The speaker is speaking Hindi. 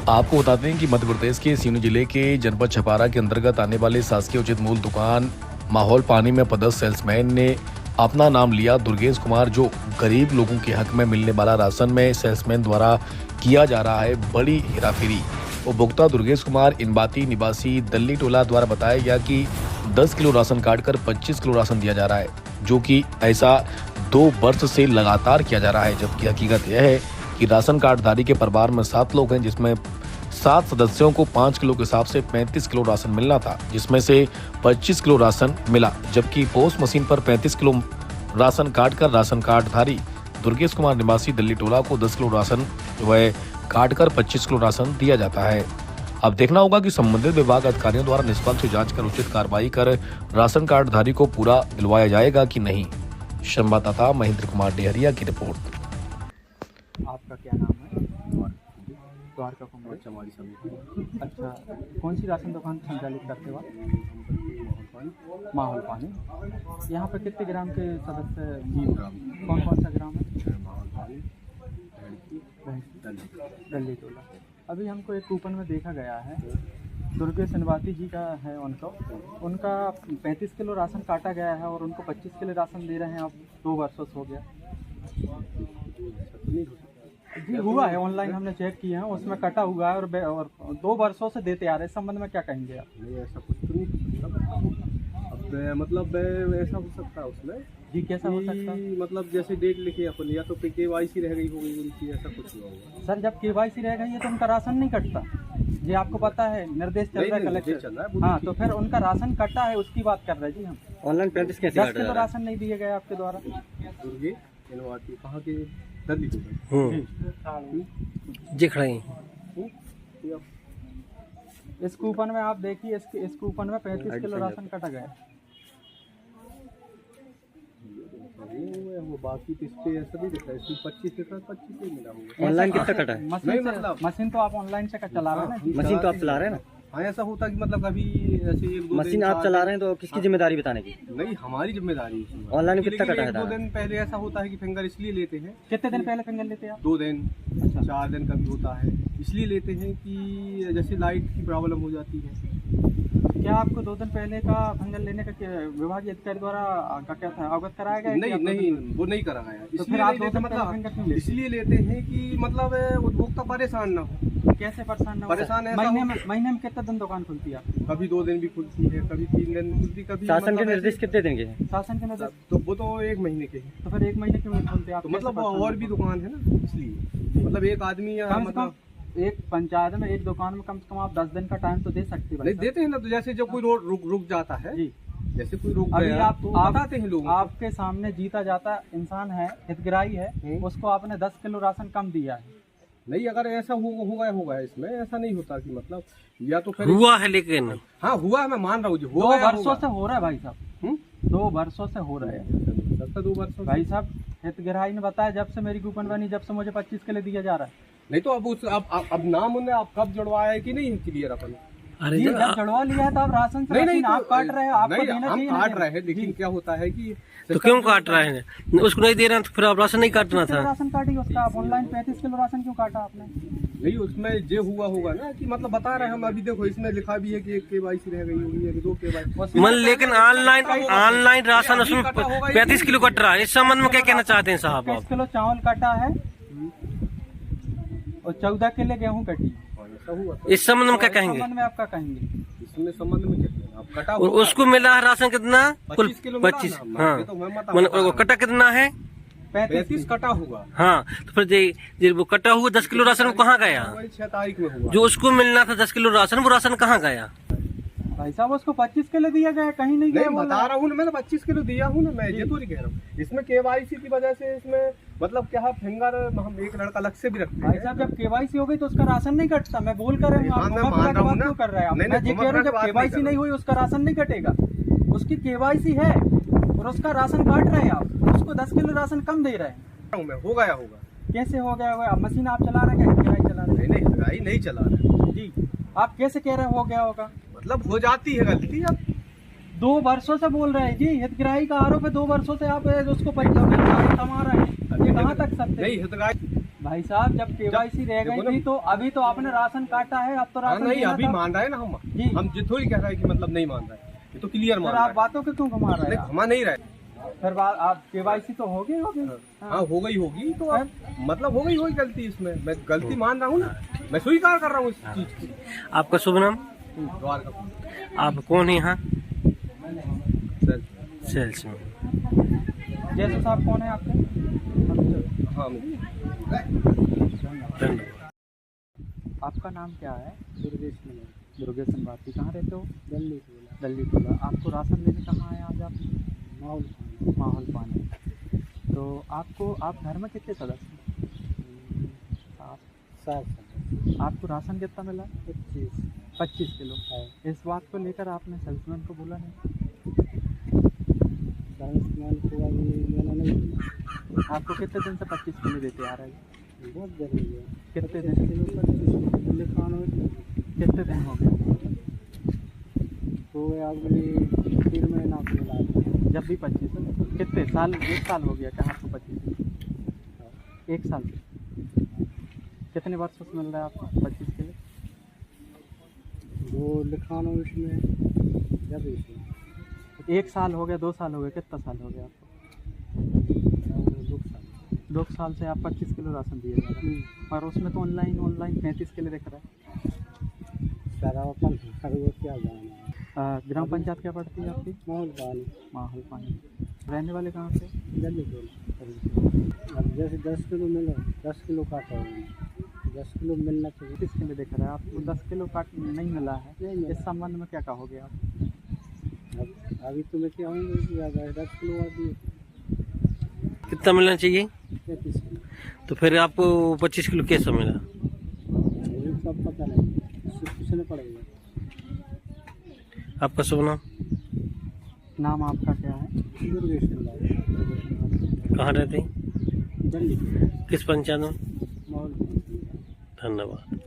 आपको बताते हैं कि मध्य प्रदेश के सिवनी जिले के जनपद छपारा के अंतर्गत आने वाले शासकीय उचित मूल्य दुकान माहौल पानी में पदस्थ सेल्समैन ने अपना नाम लिया दुर्गेश कुमार, जो गरीब लोगों के हक में मिलने वाला राशन में सेल्समैन द्वारा किया जा रहा है बड़ी हेराफेरी। उपभोक्ता दुर्गेश कुमार इनबाती निवासी दल्ली टोला द्वारा बताया गया कि 10 किलो राशन काटकर 25 किलो राशन दिया जा रहा है, जो कि ऐसा 2 वर्ष से लगातार किया जा रहा है। जबकि हकीकत यह है कि राशन कार्डधारी के परिवार में 7 लोग हैं, जिसमें 7 सदस्यों को 5 किलो के हिसाब से 35 किलो राशन मिलना था, जिसमें से 25 किलो राशन मिला। जबकि पोस्ट मशीन पर 35 किलो राशन काटकर राशन कार्डधारी दुर्गेश कुमार निवासी दिल्ली टोला को 10 किलो राशन व काटकर 25 किलो राशन दिया जाता है। अब देखना होगा कि संबंधित विभाग अधिकारियों द्वारा निष्पक्ष जांच कर उचित कार्रवाई कर राशन कार्डधारी को पूरा दिलवाया जाएगा कि नहीं। संवाददाता महेंद्र कुमार डेहरिया की रिपोर्ट। आपका क्या नाम है? द्वारका कुमार चमारी समिति। अच्छा, कौन सी राशन दुकान संचालित करते हो आप? माहौल पानी। यहाँ पे कितने ग्राम के सदस्य? 3 ग्राम। कौन कौन सा ग्राम है? माहौल पानी, दल्ली टोला। अभी हमको एक कूपन में देखा गया है, दुर्गेश इनबाती जी का है, उनका 35 किलो राशन काटा गया है और उनको 25 किलो राशन दे रहे हैं। अब 2 वर्षों से हो गया जी। हुआ है, ऑनलाइन हमने चेक किया है, उसमें कटा हुआ है और 2 वर्षों से देते आ रहे हैं। इस संबंध में क्या कहेंगे आप? नहीं, ऐसा कुछ तो नहीं। अब मतलब ऐसा हो सकता है उसमें जी। कैसा हो सकता है? मतलब जैसे डेट लिखी अपन, या तो KYC रह गई होगी उनकी, ऐसा कुछ हुआ होगा। सर, जब KYC रह गई है तो उनका राशन नहीं कटता जी, आपको पता है, निर्देश चल रहा है कलेक्टर। हाँ, तो फिर उनका राशन कटा है, उसकी बात कर रहे हैं जी हम। ऑनलाइन 35 कैसे 10 किलो राशन नहीं दिए गए आपके द्वारा। कहाँ के? दिल्ली जी खड़े हैं। इस कूपन में आप देखिए, इस कूपन में 35 किलो राशन कटा गया। वो बाकी तो इस पे ऐसा नहीं दिखा, इसमें 25 लिखा, 25 ही मिला होगा। ऑनलाइन कितना कटा है? मशीन तो आप ऑनलाइन से चला रहे हैं ना? मशीन तो आप चला रहे हैं ना? हाँ, ऐसा होता कि मतलब अभी ऐसे 1-2 मशीन आप चला रहे हैं तो किसकी जिम्मेदारी बताने की? नहीं, हमारी जिम्मेदारी है। ऑनलाइन कितना कटा है? 1-2 दिन पहले ऐसा होता है कि फिंगर इसलिए लेते हैं। कितने दिन पहले फिंगर लेते हैं आप? 2 दिन, अच्छा। 4 दिन का भी होता है। इसलिए लेते हैं कि जैसे लाइट की प्रॉब्लम हो जाती है। क्या आपको 2 दिन पहले का फिंगर लेने का विभागीय अधिकारी द्वारा क्या था, अवगत कराया गया? नहीं, वो नहीं करा गया। तो फिर आप 2 दिन मतलब इसलिए लेते हैं कि मतलब उपभोक्ता परेशान ना हो। कैसे परेशान ना हो? परेशान है। महीने में कितने दिन दुकान खुलती है? कभी 2 दिन भी खुलती है, कभी 3 दिन खुलती, कभी शासन के निर्देश कितने दिन के हैं? शासन के निर्देश तो वो तो 1 महीने के हैं। तो फिर 1 महीने क्यों नहीं खुलते आप? तो मतलब और भी दुकान है ना, इसलिए मतलब एक आदमी या मतलब एक पंचायत में एक दुकान में कम से कम आप 10 दिन का टाइम तो दे सकते हैं। नहीं देते हैं ना, तो जैसे जब कोई रोड रुक जाता है जी, जैसे कोई रुक अभी गया, आप तो बताते हैं लोग। आपके सामने जीता जाता इंसान है, हितग्राही है, उसको आपने 10 किलो राशन कम दिया है। नहीं, अगर ऐसा होगा इसमें ऐसा नहीं होता कि मतलब या तो फिर हुआ है, लेकिन हाँ हुआ है, मैं मान रहा हूँ जी। 2 वर्षों से हो रहा है भाई साहब, 2 वर्षों से हो रहा है। 2 वर्षों भाई साहब, हितग्राही ने बताया जब से मेरी कूपन बनी, जब से मुझे 25 किलो दिया जा रहा है। नहीं तो अब नाम उन्हें आप कब जुड़वाया है कि नहीं क्लियर अपन? अरे जी, जब जुड़वा लिया है तो आप राशन से नहीं आप काट रहे हैं, आपको देना हम चाहिए। काट रहे हैं, लेकिन क्या होता है कि तो क्यों काट रहे हैं? उसको नहीं दे रहे हैं तो फिर आप राशन नहीं काटना था। राशन काटिए उसका। आप ऑनलाइन 35 किलो राशन क्यों काटा आपने? नहीं, उसमें जो हुआ होगा ना कि मतलब बता रहे हैं हम। अभी देखो इसमें लिखा भी है कि 1 KYC रह गई होगी, 2 KYC मन, लेकिन ऑनलाइन राशन उसमें 35 किलो कट रहा है। इस संबंध में क्या कहना चाहते हैं साहब? 25 किलो चावल काटा है और 14 किलो गेहूँ कटी। इस संबंध में क्या कहेंगे? संबंध में आप क्या कहेंगे? इसमें संबंध में क्या आप कटा और उसको मिला है राशन कितना? कुल 25। हाँ, कटा कितना है? 35 कटा होगा। हाँ, तो फिर वो कटा हुआ 10 किलो राशन वो कहाँ गया? 6 तारीख में हुआ। जो उसको मिलना था 10 किलो राशन, वो राशन कहाँ गया? भाई साहब, उसको 25 किलो दिया गया, कहीं नहीं गया। बता रहा हूँ ना, मैंने 25 किलो दिया हूँ ना, मैं ये तो नहीं कह रहा हूँ। इसमें KYC की वजह से इसमें मतलब क्या है, फिंगर हम एक लड़का अलग से भी रखते हैं। भाई साहब, जब KYC हो गई तो उसका राशन नहीं कटता। मैं बोल कर रहा हूँ, मैं मान रहा हूँ ना, कर रहे हैं। मैं ये कह रहा हूँ, जब KYC नहीं हुई उसका राशन नहीं कटेगा। उसकी KYC है और उसका राशन काट रहे हैं आप, उसको 10 किलो राशन कम दे रहे हैं। हो गया होगा। कैसे हो गया होगा? मशीन आप चला रहे हैं? चला रहे? नहीं चला रहे जी। आप कैसे कह रहे हो गया होगा? मतलब हो जाती है गलती। अब 2 वर्षों से बोल रहे हैं जी, हितग्राही का आरोप है। 2 वर्षों से आप उसको पैसा कमा रहे हैं, ये कहाँ तक सत्य? नहीं, हितग्राही भाई साहब जब केवाईसी रह देखो गई ना, थी तो अभी तो आपने राशन काटा है, अब तो हाँ राशन नहीं देना अभी था। मान रहे हैं ना जी। हम ये थोड़ी कह रहे हैं कि मतलब नहीं मान रहे हैं, ये तो क्लियर मान फिर रहे आप हैं। बातों के क्यों घुमा रहे नहीं हैं? घुमा नहीं रहे। फिर आप केवाईसी तो होगी होगी। हाँ हो गई होगी तो अब मतलब हो गई होगी गलती, इसमें मैं गलती मान रहा हूँ ना, मैं स्वीकार कर रहा हूँ इस चीज की। आपका शुभ नाम? द्वारका आप कौन है यहाँ सर। सेल्स में? जैसे साहब कौन है आपके? हाँ धन्यवाद। आपका नाम क्या है? दुर्गेश संवाती। कहाँ रहते हो? दिल्ली टोला। आपको राशन लेने कहाँ आए आज आप? माहौल पानी। तो आप घर में कितने सदस्य? 7। आपको राशन कितना मिला? 25 किलो। इस बात को लेकर आपने सेल्समैन को बोला नहीं? सेल्समैन को अभी मैंने नहीं। आपको कितने दिन से 25 किलो देते आ रहे हैं? बहुत देर हो गया। कितने दिन? कितने दिन हो गए? तो अगली 3 महीना मिला। जब भी 25 कितने साल? 1 साल हो गया क्या आपको 25? 1 साल। कितने वर्षों से मिल रहा है आपको 25 किलो? वो लिखाना इसमें जब 1 साल हो गया, 2 साल हो गया, कितना साल हो गया आपको? 2 साल से आप 25 किलो राशन दिए जा रहे हैं। और उसमें तो ऑनलाइन 35 किलो दिख रहा है। ग्राम पंचायत क्या पड़ती है आपकी? माहौल पानी। रहने वाले कहाँ से? दिल्ली टोला। अब जैसे 10 किलो मिला, 10 किलो काटा है, 10 किलो मिलना चाहिए। 30 किलो दिख रहा है आपको, 10 किलो काट नहीं मिला है। इस संबंध में क्या कहोगे आप? अभी तो मैं क्या हूँ 10 किलो अभी कितना मिलना चाहिए? 35 किलो। तो फिर आपको 25 किलो कैसे मिला? सब पता नहीं, पूछना पड़ेगा। आपका शुभ नाम? नाम आपका क्या है? दुर्गेश संवाती। कहाँ रहते हैं? दिल्ली। किस पंचायत में? माहौल। धन्यवाद।